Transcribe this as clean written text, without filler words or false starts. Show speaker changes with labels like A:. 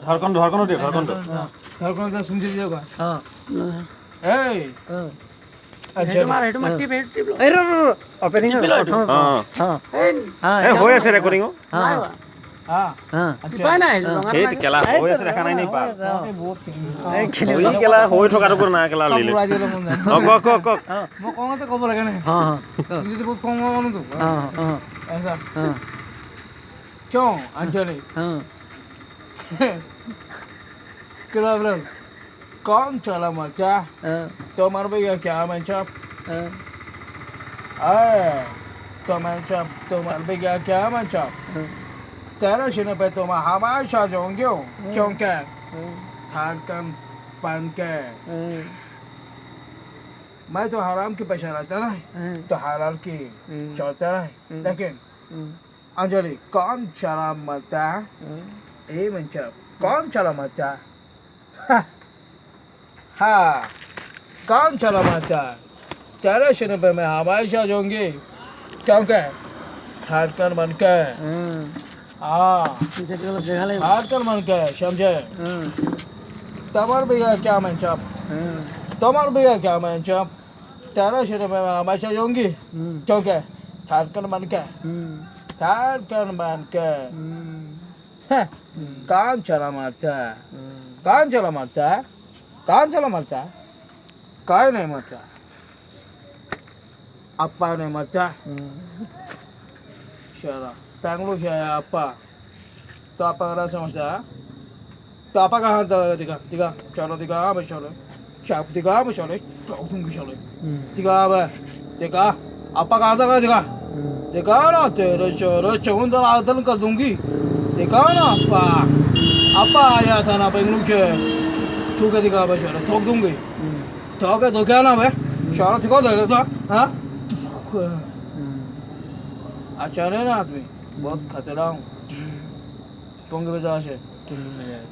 A: ঝাড়খণ্ড
B: ঝাড়খণ্ড শুনছি যাওগা
C: হ্যাঁ
B: এই
C: হ্যাঁ
B: আচ্ছা
C: হেটো মাৰ টিপ এই অপেনিং হ্যাঁ হ্যাঁ
A: হৈ আছে রেকর্ডিং
C: হ্যাঁ
B: হ্যাঁ
C: হ্যাঁ
B: উপায় নাই
A: সেই কেলা হৈ আছে দেখা নাই নি পা
B: বহুত
C: এই
A: হৈ কেলা হৈ থকাটো না কেলা
B: সব
A: লিলে
B: উড়াই দিলে মন যায়
A: কক
B: মই কওঁতে ক'ব লাগে নাই
C: হ্যাঁ
B: শুনছি বহুত কম মানুহ তো
C: হ্যাঁ হ্যাঁ
B: ऐसा
C: হ্যাঁ
B: क्यों अंजलि
C: হ্যাঁ
B: किला ब्रल कौन चला मचा
C: হ্যাঁ
B: तो मार भैया क्या मैं चप
C: হ্যাঁ
B: तो मैं चप तो मार भैया क्या मैं चप तेरा शिने पे तो मैं हमेशा जाऊंगी क्योंकि झारखंड बन के मैं तो हराम की पेशा रहता ना तो हलाल की चलता रहे लेकिन अंजलि कौन चला मरता ए मंचप कौन चला मरता हाँ कौन चला मरता तेरे शिने पे मैं हमेशा जाऊंगी क्योंकि झारखंड बन के हाँ
C: পিছে অলপ জেগা লাগিব
B: झारखंड बन के समझे तमर भैया क्या मंचप तमर भैया क्या मंचप तेरे शिने पे मैं हमेशा जाऊंगी क्योंकि झारखंड बन के झारखंड बन के कौन चला मरता कौन चला मरता कौन चला मरता काय नहीं मरता अप्पा नहीं मरता चला बेंगलुरु से आया अप्पा तो अप्पा का समझता तो अप्पा कहाँ दिखा दिखा चलो दिखा मैं चलो शाप दिखा मैं चलो दूंगी चलो दिखा मैं दिखा अप्पा कहाँ तक दिखा दिखा ना तेरे चलो चौंदर आदन कर दूंगी दिखा ना अप्पा आया था ना बेंगलुरु से छू के दिखा मैं चलो ठोक दूंगी ठोक के धोखे ना मैं चलो दिखा दे रहा था हाँ अच्छा नहीं ना आदमी बहुत खतरा हूँ तुम के वजह से